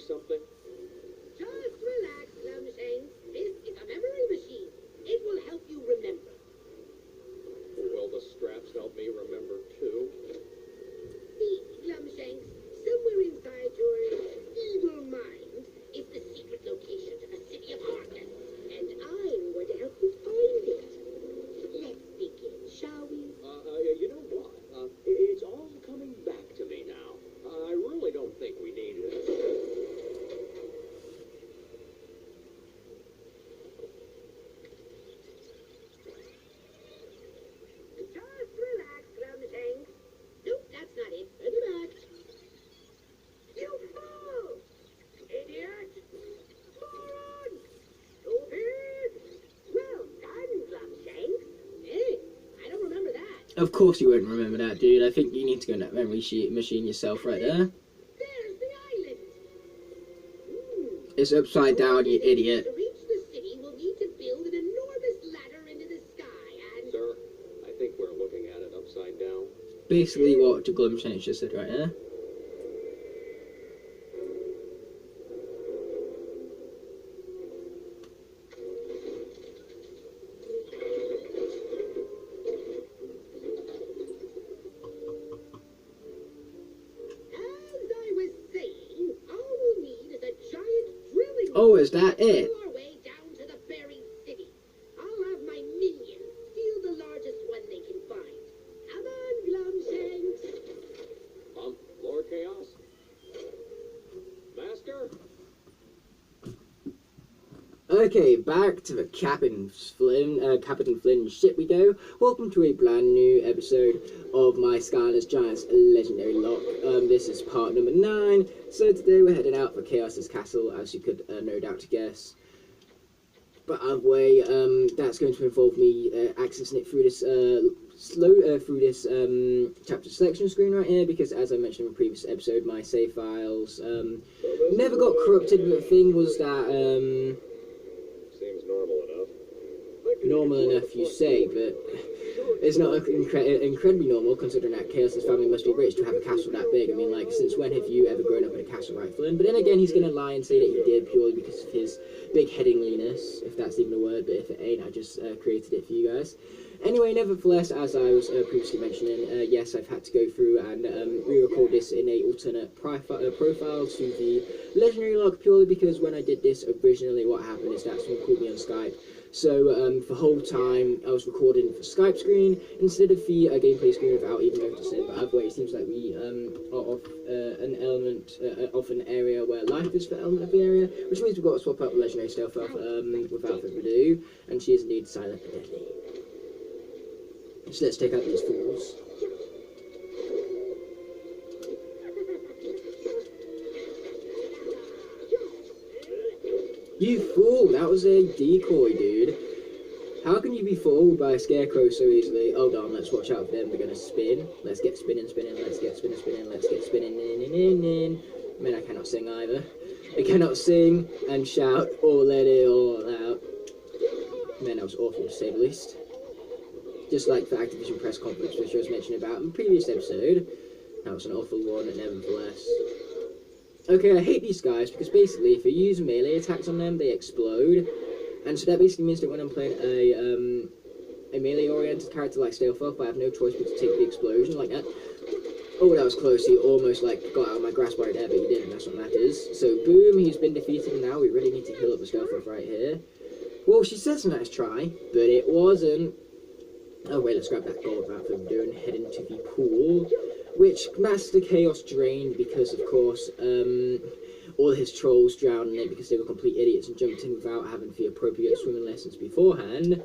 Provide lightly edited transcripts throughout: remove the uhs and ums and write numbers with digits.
something? Just relax, Lumshanks. This is a memory machine. It will help you remember. Will the straps help me remember too? See, Lumshanks, somewhere inside your evil mind is the secret location to the City of Hardness, and I'm going to help you find it. Let's begin, shall we? You know what? It's all coming back to me now. I really don't think we need it. Just relax, Lumshanks. Nope, that's not it. Further back. You fool! Idiot! Moron! Stupid! Well done, Lumshanks. Hey, I don't remember that. Of course you won't remember that, dude. I think you need to go in that memory machine yourself right there. There's the island. It's upside down, you idiot. To reach the city, we'll need to build an enormous ladder into the sky and... Sir, I think we're looking at it upside down. Basically what Glumshanks just said right there. Oh, is that it? Our way down to the buried city. I'll have my minions steal the largest one they can find. Come on, Glumshanks. Lord Chaos? Master? Okay, back to the Captain Flynn ship we go. Welcome to a brand new episode of my Skylanders Giants Legendary Locke. This is part number 9. So today we're heading out for Chaos's castle, as you could no doubt guess. But either way, that's going to involve me accessing it through this chapter selection screen right here, because as I mentioned in the previous episode, my save files never got corrupted. But the thing was that Seems normal enough. normal enough, you say, but it's not incredibly normal, considering that Chaos's family must be rich to have a castle that big. I mean, like, since when have you ever grown up in a castle, right, Flynn? But then again, he's going to lie and say that he did purely because of his big-headedliness, if that's even a word, but if it ain't, I just created it for you guys. Anyway, nevertheless, as I was previously mentioning, yes, I've had to go through and re-record this in a alternate profile to the Legendary Locke, purely because when I did this originally, what happened is that someone called me on Skype. So for the whole time, I was recording the Skype screen instead of the gameplay screen without even noticing. But either way, it seems like we are off an element, off an area where life is the element of the area, which means we've got to swap out the Legendary Stealth Elf without further ado, and she is indeed silent and deadly. So let's take out these fools. You fool! That was a decoy, dude. How can you be fooled by a scarecrow so easily? Hold on, let's watch out for them. They're gonna spin. Let's get spinning, let's get spinning, let's get spinning, in. Man, I cannot sing either. I cannot sing and shout or let it all out. Man, that was awful to say the least. Just like the Activision press conference, which I was mentioning about in the previous episode. That was an awful one, nevertheless. Okay, I hate these guys because basically if you use melee attacks on them, they explode. And so that basically means that when I'm playing a melee-oriented character like Stealth Elf, I have no choice but to take the explosion like that. Oh, that was close. He almost like got out of my grasp right there, but he didn't. That's what matters. So boom, he's been defeated, and now we really need to heal up the Stealth Elf right here. Well, she said it's a nice try, but it wasn't. Oh wait, let's grab that gold without further ado and head into the pool, which Master Chaos drained because, of course, all his trolls drowned in it because they were complete idiots and jumped in without having the appropriate swimming lessons beforehand.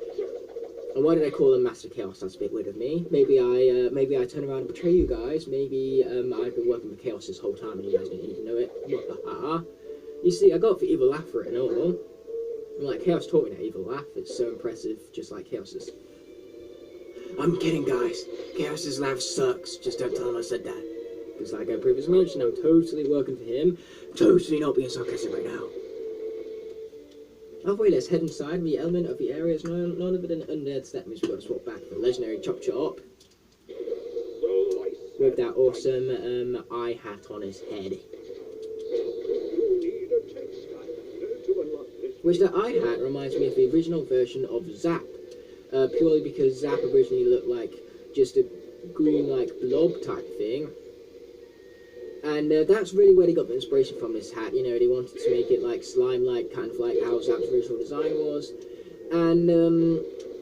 And why did I call them Master Chaos? That's a bit weird of me. Maybe I turn around and betray you guys. Maybe I've been working with Chaos this whole time and you guys didn't even know it. You see, I got the evil laugh for it and all. And like, Chaos taught me that evil laugh. It's so impressive, just like Chaos's. I'm kidding, guys. Chaos's laugh sucks. Just don't tell him I said that. Because like I previously mentioned, I'm totally working for him. Totally not being sarcastic right now. Oh wait, let's head inside. The element of the area is none other than undead, so that means we've got to swap back the legendary Chop Chop. With that awesome eye hat on his head. which that I had reminds me of the original version of Zap, purely because Zap originally looked like just a green like blob type thing. And that's really where they got the inspiration from this hat. You know, they wanted to make it like slime-like, kind of like how Zap's original design was. And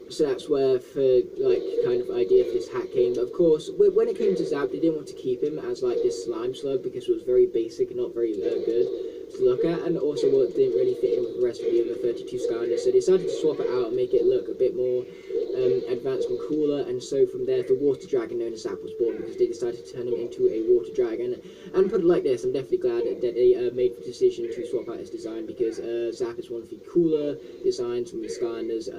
so that's where the like kind of idea for this hat came. But of course, when it came to Zap, they didn't want to keep him as like this slime slug because it was very basic and not very good to look at, and also it didn't really fit in with the rest of the other 32 Skylanders. So they decided to swap it out and make it look a bit more advanced and cooler, and so from there the water dragon known as Zap was born, because they decided to turn him into a water dragon. And put it like this, I'm definitely glad that they made the decision to swap out his design, because Zap is one of the cooler designs from the Skylanders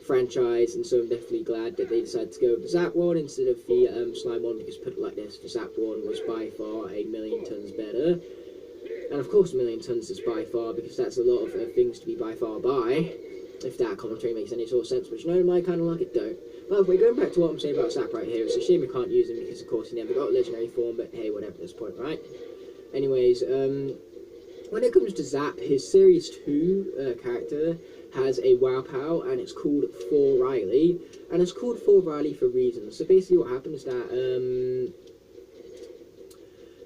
franchise, and so I'm definitely glad that they decided to go with the Zap one instead of the slime one, because put it like this, the Zap one was by far a million tons better. And of course a million tons is by far, because that's a lot of things to be by far by, if that commentary makes any sort of sense, which no, my kind of luck it don't. By the way, going back to what I'm saying about Zap right here, it's a shame we can't use him because of course he never got a legendary form, but hey, whatever at this point, right? Anyways, when it comes to Zap, his Series 2 character has a wow pow, and it's called For Riley, and it's called For Riley for reasons. So basically what happened is that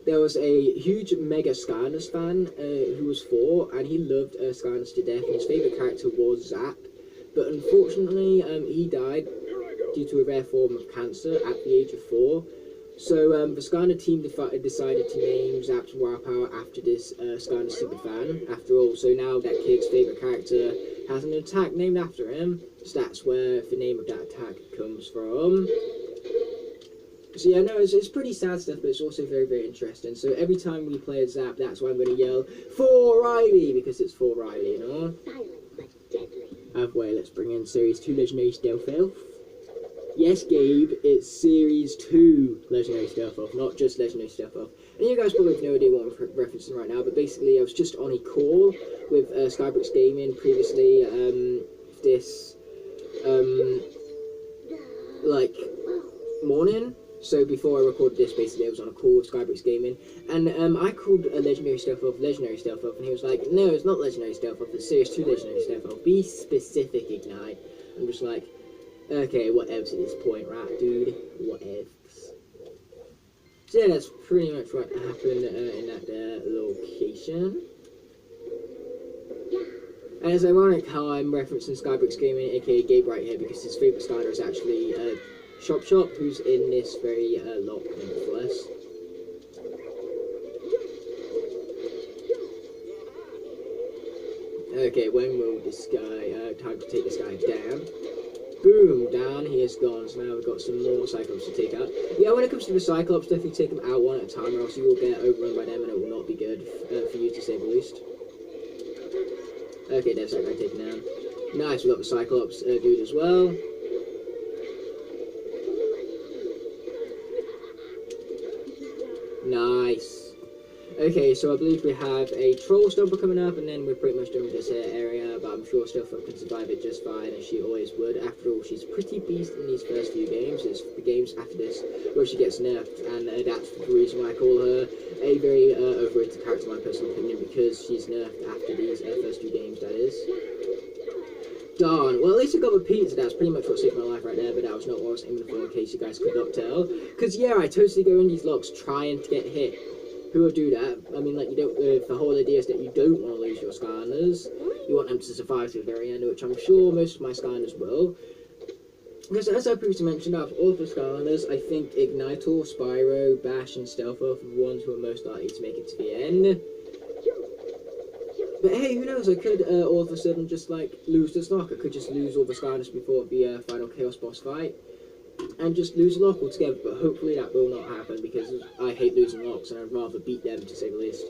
there was a huge mega Skylanders fan who was 4, and he loved Skylanders to death, and his favourite character was Zap. But unfortunately, he died due to a rare form of cancer at the age of 4. So the Skylander team decided to name Zap's wow power after this Skylander super fan, after all. So now that kid's favourite character has an attack named after him, so that's where the name of that attack comes from. So yeah, no, it's pretty sad stuff, but it's also very, very interesting. So every time we play a Zap, that's why I'm going to yell, For Riley, because it's For Riley, you know? Silent but deadly. Halfway, let's bring in Series 2 Legendary Stealth Elf. Yes, Gabe, it's Series 2 Legendary Stealth Elf, not just Legendary Stealth Elf. And you guys probably have no idea what I'm referencing right now, but basically I was just on a call with Skybricks Gaming previously, this, like, morning. So before I recorded this, basically I was on a call with Skybricks Gaming, and I called a Legendary Stealth Elf Legendary Stealth Elf, and he was like, no, it's not Legendary Stealth Elf, it's Series 2 Legendary Stealth Elf, be specific, Ignite. I'm just like, okay, what else at this point, right, dude? What else? So yeah, that's pretty much what happened in that location. And it's ironic how I'm referencing Skybricks Gaming, aka Gabe right here, because his favourite Skylander is actually Shop, who's in this very Locke nonetheless. Okay, when will this guy, time to take this guy down. Boom, down, he is gone. So now we've got some more Cyclops to take out. Yeah, when it comes to the Cyclops, definitely take them out one at a time, or else you will get overrun by them and it will not be good for you, to say the least. Okay, there's that guy taken down. Nice, we got the Cyclops dude as well. Nice. Okay, so I believe we have a Troll Stomper coming up, and then we're pretty much done with this area, but I'm sure Stealth can survive it just fine, as she always would. After all, she's pretty beast in these first few games. It's the games after this where she gets nerfed, and that's the reason why I call her a very overrated character, in my personal opinion, because she's nerfed after these first few games, that is. Darn. Well, at least I got the pizza. That's pretty much what saved my life right there, but that was not what I was aiming for, in case you guys could not tell. Because, yeah, I totally go in these locks trying to get hit. Who would do that? I mean, like, you don't, the whole idea is that you don't want to lose your Skylanders. You want them to survive to the very end, which I'm sure most of my Skylanders will. Because, as I previously mentioned, out of all of the Skylanders, I think Ignitor, Spyro, Bash, and Stealth Elf are the ones who are most likely to make it to the end. But hey, who knows, I could all of a sudden just, like, lose this lock. I could just lose all the Skylanders before the final Chaos boss fight, and just lose a lock altogether, but hopefully that will not happen, because I hate losing locks, and I'd rather beat them, to say the least.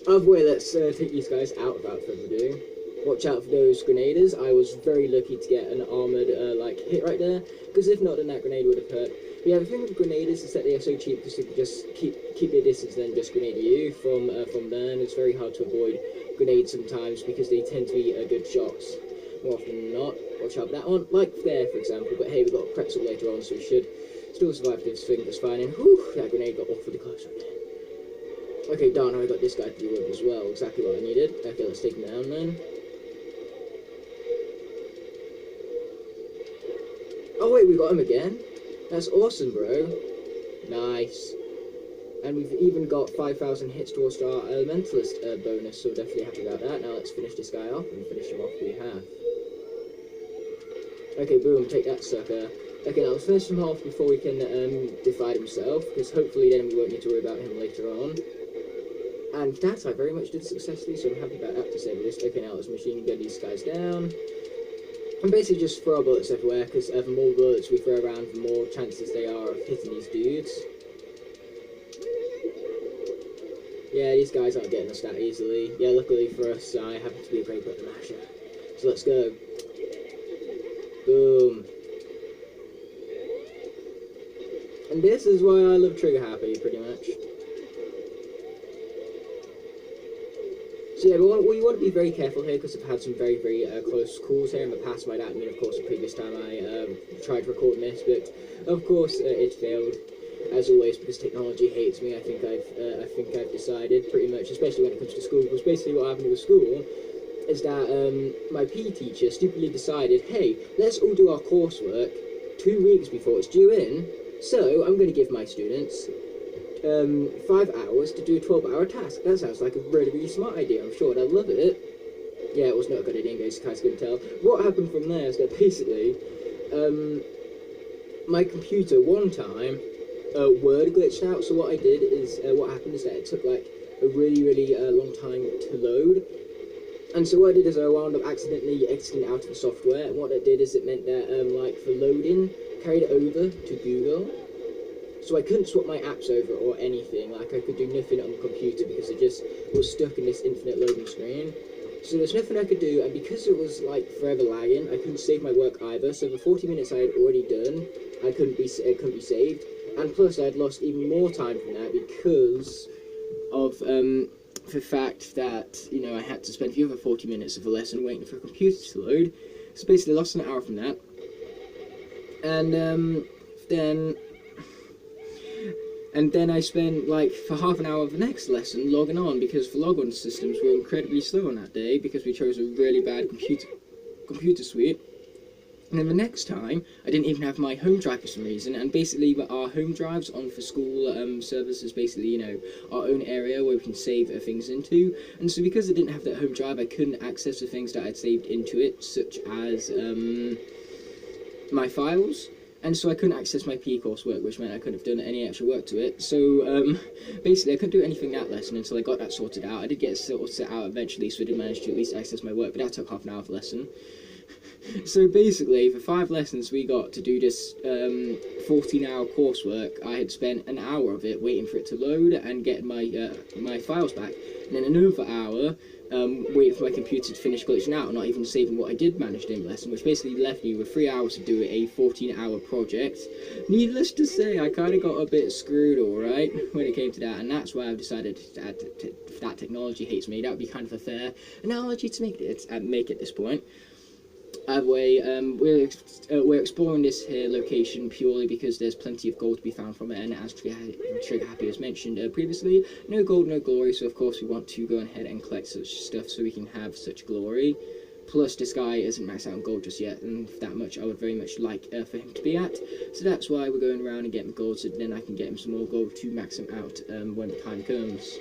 Either way, let's take these guys out without further ado. Watch out for those grenaders. I was very lucky to get an armoured, like, hit right there, because if not, then that grenade would have hurt. But yeah, the thing with grenaders is that they are so cheap, because they can just keep their distance and then just grenade you from there, and it's very hard to avoid grenades sometimes, because they tend to be good shots. More often than not. Watch out for that one, like there, for example, but hey, we've got a pretzel later on, so we should still survive this thing just fine, and whew, that grenade got awfully close right there. Okay, darn, I got this guy to do it as well. Exactly what I needed. Okay, let's take him down then. Oh wait, we got him again? That's awesome, bro. Nice. And we've even got 5,000 hits towards our Elementalist bonus, so we're definitely happy about that. Now let's finish this guy off, and finish him off we have. Okay, boom, take that sucker. Okay, now let's finish him off before we can divide himself, because hopefully then we won't need to worry about him later on. And that I very much did successfully, so I'm happy about that to say the least. Okay, now let's machine gun these guys down. And basically just throw bullets everywhere, because the more bullets we throw around, the more chances they are of hitting these dudes. Yeah, these guys aren't getting us that easily. Yeah, luckily for us, I happen to be a great button masher. So let's go. Boom. And this is why I love Trigger Happy, pretty much. So yeah, we want to be very careful here, because I've had some very, very close calls here in the past. By that I mean, of course, the previous time I tried recording this, but of course it failed. As always, because technology hates me. I think I've decided pretty much, especially when it comes to school, because basically what happened with school is that my PE teacher stupidly decided, hey, let's all do our coursework 2 weeks before it's due in, so I'm going to give my students 5 hours to do a 12-hour task. That sounds like a really, really smart idea. I'm sure they'll love it. Yeah, it was not a good idea, in case you guys couldn't tell. What happened from there is that basically my computer one time Word glitched out, so what I did is, what happened is that it took like a really, really long time to load, and so what I did is I wound up accidentally exiting out of the software, and what that did is it meant that, like, the loading carried it over to Google, so I couldn't swap my apps over or anything. Like, I could do nothing on the computer because it just was stuck in this infinite loading screen. So there's nothing I could do, and because it was like forever lagging, I couldn't save my work either, so the 40 minutes I had already done, it couldn't be saved. And plus, I'd lost even more time from that because of the fact that, you know, I had to spend the other 40 minutes of the lesson waiting for a computer to load. So basically, I lost an hour from that. And then I spent, like, for half an hour of the next lesson logging on, because the log-on systems were incredibly slow on that day, because we chose a really bad computer suite. And then the next time, I didn't even have my home drive for some reason, and basically our home drives on for school servers is basically, you know, our own area where we can save things into, and so because I didn't have that home drive, I couldn't access the things that I'd saved into it, such as my files, and so I couldn't access my PE coursework, which meant I couldn't have done any extra work to it. So basically I couldn't do anything that lesson until I got that sorted out. I did get it sorted out eventually, so I did manage to at least access my work, but that took half an hour of the lesson. So basically, for 5 lessons we got to do this 14-hour coursework, I had spent an hour of it waiting for it to load and getting my files back, and then another hour waiting for my computer to finish glitching out and not even saving what I did manage in the lesson, which basically left me with 3 hours to do a 14-hour project. Needless to say, I kind of got a bit screwed, alright, when it came to that, and that's why I've decided that technology hates me. That would be kind of a fair analogy to make at this point. Either way, we're exploring this here location purely because there's plenty of gold to be found from it, and as Trigger Happy has mentioned previously, no gold, no glory, so of course we want to go ahead and collect such stuff so we can have such glory. Plus, this guy isn't maxed out on gold just yet, and that much I would very much like for him to be at, so that's why we're going around and getting gold, so then I can get him some more gold to max him out when the time comes.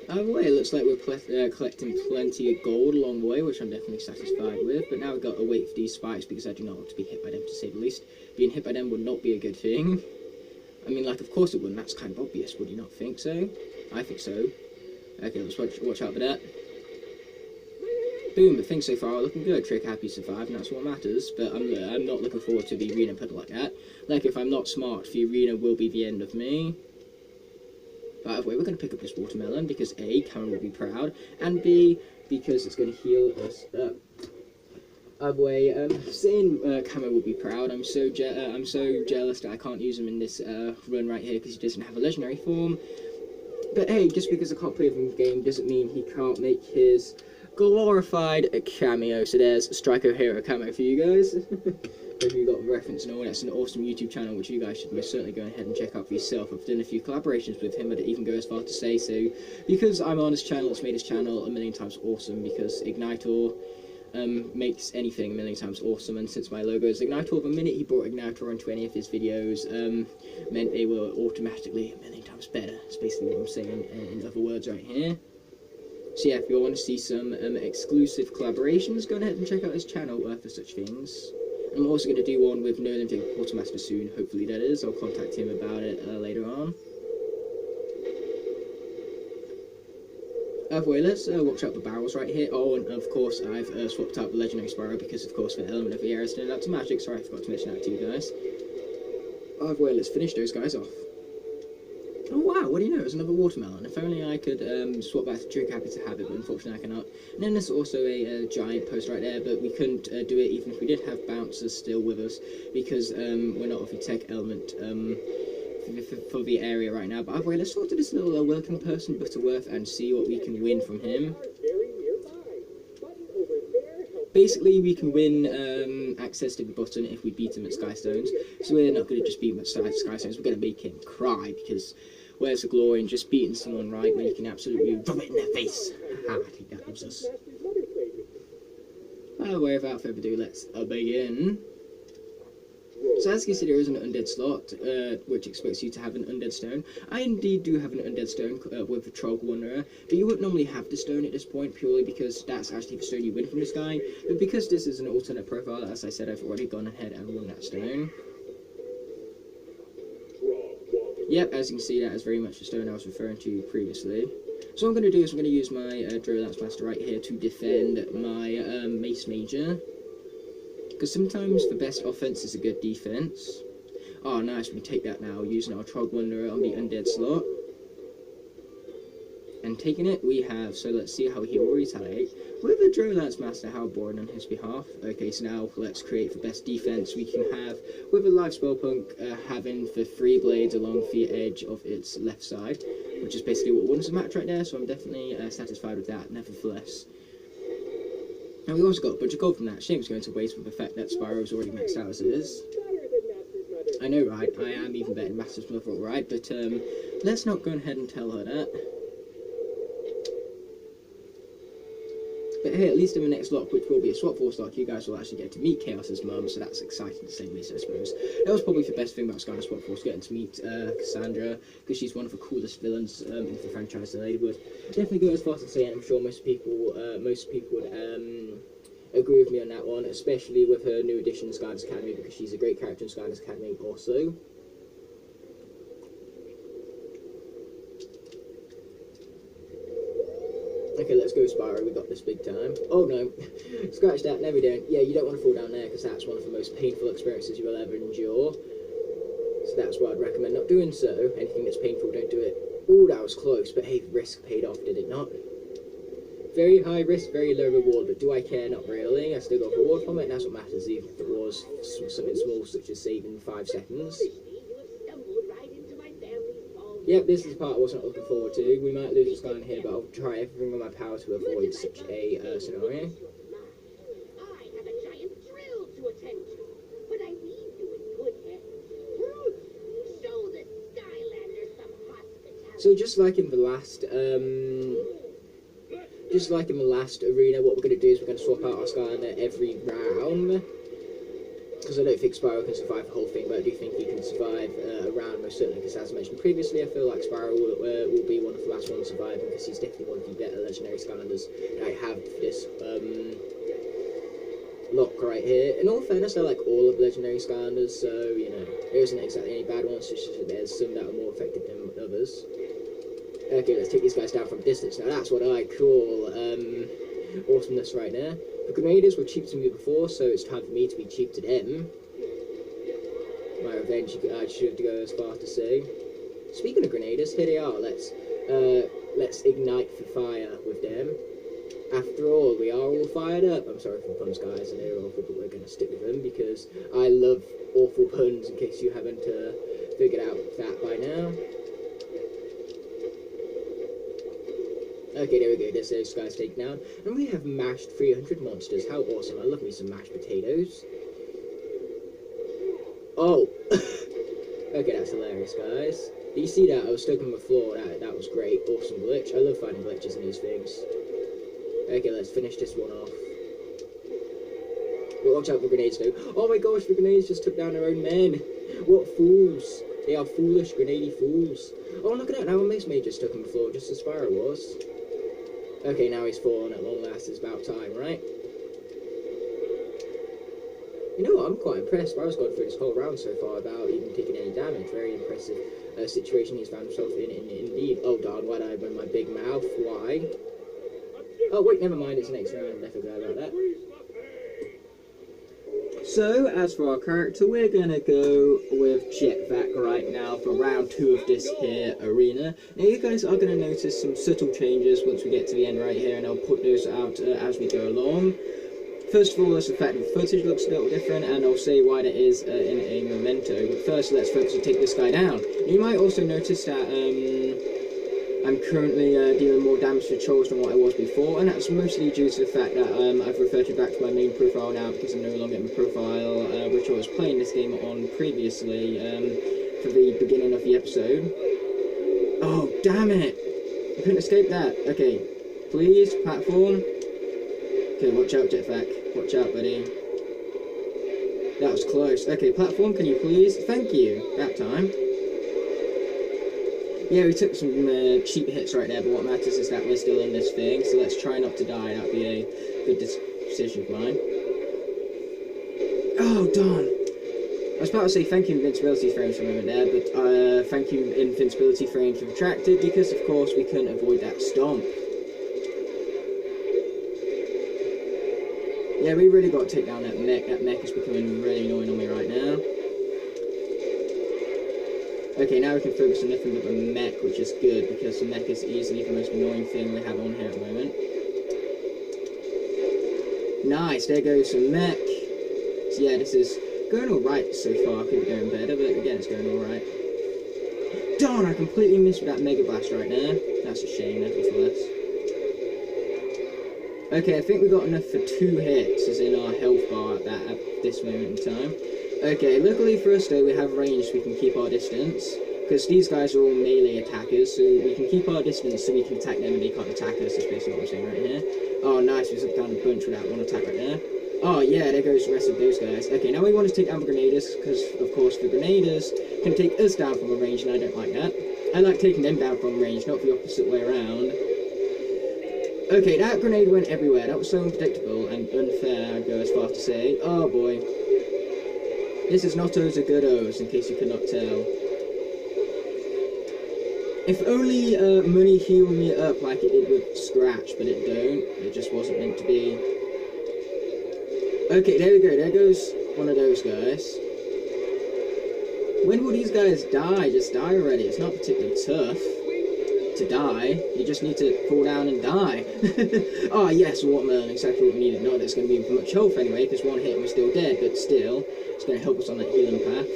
Either way, it looks like we're collecting plenty of gold along the way, which I'm definitely satisfied with, but now we've got to wait for these spikes because I do not want to be hit by them, to say the least. Being hit by them would not be a good thing. I mean, like, of course it wouldn't, that's kind of obvious, would you not think so? I think so. Okay, let's watch out for that. Boom, but things so far are looking good. Trigger Happy survived, and that's what matters, but I'm not looking forward to the arena puddle like that. Like, if I'm not smart, the arena will be the end of me. By the way, we're going to pick up this watermelon because A, Cameron will be proud, and B, because it's going to heal us up. By the way, saying Cameron will be proud, I'm so jealous that I can't use him in this run right here because he doesn't have a legendary form. But hey, just because I can't play with him in game doesn't mean he can't make his glorified cameo. So there's Striker Hero camo for you guys. If you got a reference and all, that's an awesome YouTube channel which you guys should most certainly go ahead and check out for yourself. I've done a few collaborations with him, I'd even go as far to say so. Because I'm on his channel, it's made his channel a million times awesome, because Ignitor makes anything a million times awesome, and since my logo is Ignitor, the minute he brought Ignitor onto any of his videos, meant they were automatically a million times better. That's basically what I'm saying in other words right here. So yeah, if you all want to see some exclusive collaborations, go ahead and check out his channel for such things. I'm also going to do one with No Olympic Quartermaster soon, hopefully that is. I'll contact him about it later on. Either way, let's watch out the barrels right here. Oh, and of course, I've swapped out the Legendary Sparrow because, of course, the element of the air is turned out to magic. Sorry, I forgot to mention that to you guys. Either way, let's finish those guys off. Oh wow, what do you know, it's another watermelon. If only I could swap back to Drink Happy to have it, but unfortunately I cannot. And then there's also a giant post right there, but we couldn't do it even if we did have bouncers still with us, because we're not of the tech element for the area right now. But either way, let's talk to this little welcome person, Butterworth, and see what we can win from him. Basically, we can win access to the button if we beat him at Skystones. So we're not going to just beat him at Skystones, we're going to make him cry, because where's the glory in just beating someone right when you can absolutely rub it in their face? Haha, I think that was us. By the way, without further ado, let's begin. So as you can see, there is an undead slot, which expects you to have an undead stone. I indeed do have an undead stone with the Troll Wanderer, but you wouldn't normally have the stone at this point, purely because that's actually the stone you win from this guy. But because this is an alternate profile, as I said, I've already gone ahead and won that stone. Yep, as you can see, that is very much the stone I was referring to previously. So what I'm going to do is I'm going to use my Drill Lance Master right here to defend my Mace Major. Because sometimes the best offense is a good defense. Oh, nice, we can take that now, using our Trog Wanderer on the undead slot. And taking it, we have, so let's see how he will retaliate. With a Drill Lance Master, how boring on his behalf. Okay, so now let's create the best defense we can have. With a Life Spell Punk having the 3 blades along the edge of its left side, which is basically what won us the match right there, so I'm definitely satisfied with that, nevertheless. And we also got a bunch of gold from that. Shame it's going to waste with the fact that Spyro's already maxed out as it is. I know, right? I am even better than Master's Mother, right? But let's not go ahead and tell her that. But hey, at least in the next lock, which will be a Swap Force lock, you guys will actually get to meet Chaos's mum, so that's exciting to say the least, I suppose. That was probably the best thing about Skylanders Swap Force, getting to meet Cassandra, because she's one of the coolest villains in the franchise, and I would definitely go as far as to say, and I'm sure most people would agree with me on that one, especially with her new addition to Skylanders Academy, because she's a great character in Skylanders Academy also. Okay, let's go, Spyro, we got this big time. Oh no, scratch that, no we don't. Yeah, you don't want to fall down there, because that's one of the most painful experiences you will ever endure. So that's why I'd recommend not doing so. Anything that's painful, don't do it. Oh, that was close, but hey, risk paid off, did it not? Very high risk, very low reward, but do I care? Not really. I still got a reward from it, and that's what matters, even if it was something small, such as saving 5 seconds. Yep, this is the part I wasn't looking forward to. We might lose this guy in here, but I'll try everything on my power to avoid such a scenario. I have a giant drill to attend to, but I leave you in good hands. Show the Skylanders some hospitality. So just like in the last arena, what we're going to do is we're going to swap out our Skylander every round. Because I don't think Spyro can survive the whole thing, but I do think he can survive a round most certainly, because as I mentioned previously, I feel like Spyro will be one of the last ones surviving, because he's definitely one of the better legendary Skylanders that I have this lock right here. In all fairness, I like all of the legendary Skylanders, so, you know, there isn't exactly any bad ones, it's just that there's some that are more effective than others. Okay, let's take these guys down from a distance. Now that's what I call awesomeness right there. The Grenadiers were cheap to me before, so it's time for me to be cheap to them. My revenge, I should go as far to say. Speaking of Grenadiers, here they are. Let's ignite the fire with them. After all, we are all fired up. I'm sorry for the puns, guys. I know they're awful, but we're going to stick with them because I love awful puns, in case you haven't figured out that by now. Okay, there we go. There's those guys taken down. And we have mashed 300 monsters. How awesome. I love me some mashed potatoes. Oh! Okay, that's hilarious, guys. Did you see that? I was stuck on the floor. That was great. Awesome glitch. I love finding glitches in these things. Okay, let's finish this one off. But watch out for grenades, though. Oh my gosh, the grenades just took down their own men. What fools. They are foolish, grenady fools. Oh, look at that. Now a Mace Major stuck on the floor, just as Spyro was. Okay, now he's fallen at long last. It's about time, right? You know what? I'm quite impressed. Spyro's gone through this whole round so far without even taking any damage. Very impressive situation he's found himself in, indeed. Oh, darn, why did I open my big mouth? Why? Oh, wait, never mind. It's next round. I forgot about that. So, as for our character, we're going to go with Jetpack right now for round 2 of this here arena. Now, you guys are going to notice some subtle changes once we get to the end right here, and I'll put those out as we go along. First of all, there's the fact that the footage looks a little different, and I'll say why that is in a memento. But first, let's focus on take this guy down. You might also notice that I'm currently dealing more damage to trolls than what I was before, and that's mostly due to the fact that I've reverted back to my main profile now because I'm no longer in the profile which I was playing this game on previously for the beginning of the episode. Oh, damn it! I couldn't escape that. Okay, please, platform. Okay, watch out, Jetpack. Watch out, buddy. That was close. Okay, platform, can you please? Thank you. That time. Yeah, we took some cheap hits right there, but what matters is that we're still in this thing, so let's try not to die. That'd be a good decision of mine. Oh, darn. I was about to say thank you, Invincibility Frames, for a moment there, but thank you, Invincibility Frames, for retracted, because, of course, we couldn't avoid that stomp. Yeah, we really got to take down that mech. That mech is becoming really annoying on me right now. Okay, now we can focus on nothing but the mech, which is good, because the mech is easily the most annoying thing we have on here at the moment. Nice, there goes some mech. So yeah, this is going alright so far. Could be going better, but again, it's going alright. Darn, I completely missed with that Mega Blast right there. That's a shame, nevertheless. Okay, I think we got enough for 2 hits, as in our health bar at this moment in time. Okay, luckily for us though, we have range so we can keep our distance, because these guys are all melee attackers, so we can keep our distance so we can attack them and they can't attack us, is basically what I'm saying right here. Oh nice, we took down a bunch with that one attack right there. Oh yeah, there goes the rest of those guys. Okay, now we want to take down the grenaders, because of course the grenaders can take us down from a range, and I don't like that. I like taking them down from range, not the opposite way around. Okay, that grenade went everywhere. That was so unpredictable and unfair, I'd go as far to say. Oh boy. This is not O's a good O's, in case you could not tell. If only money healed me up like it did with Scratch, but it don't. It just wasn't meant to be. Okay, there we go. There goes one of those guys. When will these guys die? Just die already. It's not particularly tough to die. You just need to fall down and die. Oh yes, watermelon, exactly what we needed. Not that it's going to be much health anyway, because 1 hit and we're still dead, but still, it's going to help us on that healing path.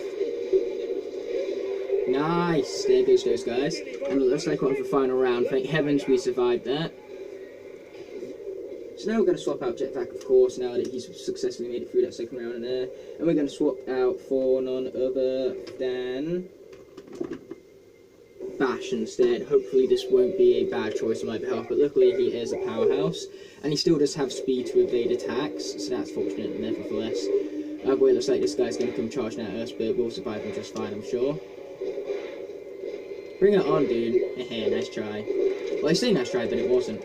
Nice, there goes those guys. And it looks like we're on for the final round. Thank heavens we survived that. So now we're going to swap out Jetpack, of course, now that he's successfully made it through that second round in there. And we're going to swap out for none other than Bash instead. Hopefully this won't be a bad choice on my behalf, but luckily he is a powerhouse, and he still does have speed to evade attacks, so that's fortunate nevertheless. Boy, it looks like this guy's going to come charging at us, but we'll survive him just fine, I'm sure. Bring it on, dude. Heh, nice try. Well, I say nice try, but it wasn't.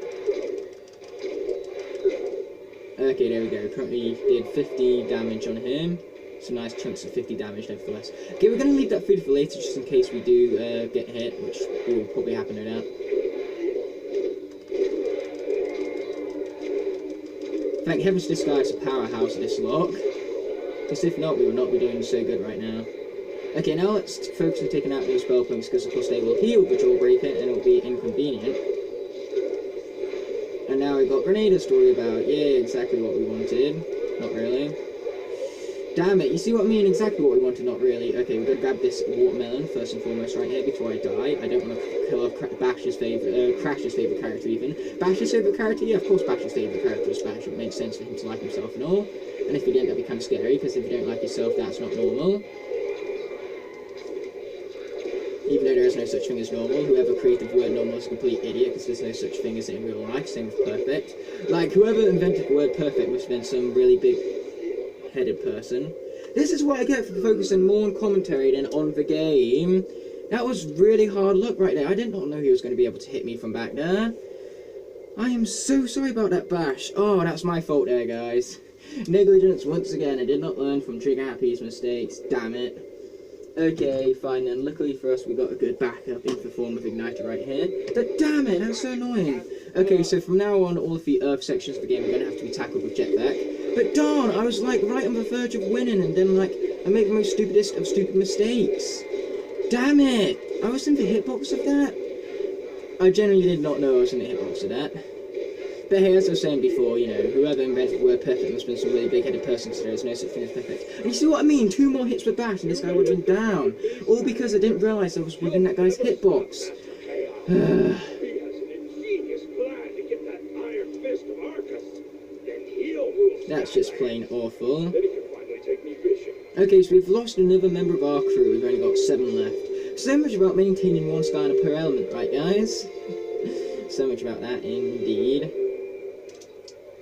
Okay, there we go. Currently did 50 damage on him. Some nice chunks of 50 damage nevertheless. Okay, we're going to leave that food for later just in case we do get hit, which will probably happen no doubt. Thank heavens this guy's a powerhouse, this Locke. Because if not, we would not be doing so good right now. Okay, now let's focus on taking out those spell points, because of course they will heal the Jawbreaker and it will be inconvenient. And now we've got Grenaders to worry about. Yeah, exactly what we wanted. Not really. Damn it, you see what I mean? Exactly what we wanted, not really. Okay, we're gonna grab this watermelon first and foremost right here before I die. I don't want to kill off Crash's favourite character even. Bash's favourite character? Yeah, of course Bash's favourite character is Bash. It makes sense for him to like himself and all. And if you didn't, that'd be kind of scary, because if you don't like yourself, that's not normal. Even though there is no such thing as normal, whoever created the word normal is a complete idiot, because there's no such thing as it in real life. Same with perfect. Like, whoever invented the word perfect must have been some really big-headed person. This is what I get for focusing more on commentary than on the game. That was really hard luck right there. I did not know he was going to be able to hit me from back there. I am so sorry about that bash. Oh, that's my fault there, guys. Negligence once again. I did not learn from Trigger Happy's mistakes. Damn it. Okay, fine then. Luckily for us, we got a good backup in the form of Igniter right here. But damn it, that's so annoying. Okay, so from now on, all of the Earth sections of the game are going to have to be tackled with Jetpack. But darn, I was like right on the verge of winning, and then like I make the most stupidest of stupid mistakes. Damn it! I was in the hitbox of that. I genuinely did not know I was in the hitbox of that. But hey, as I was saying before, you know, whoever invented the word perfect must have been some really big-headed person, so there's no such thing as perfect. And you see what I mean? 2 more hits with Bash and this guy would have been down. All because I didn't realise I was within that guy's hitbox. That's just plain awful. Okay, so we've lost another member of our crew. We've only got 7 left. So much about maintaining 1 star per element, right guys? So much about that, indeed.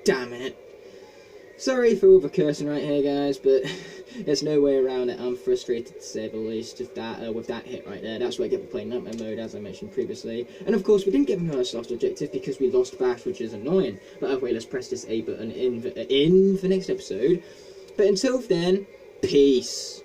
Damn it. Sorry for all the cursing right here, guys, but there's no way around it. I'm frustrated to say the least with that hit right there. That's why I get to play Nightmare mode, as I mentioned previously. And of course, we didn't get the first last objective because we lost Bash, which is annoying. But anyway, let's press this A button in the next episode. But until then, peace.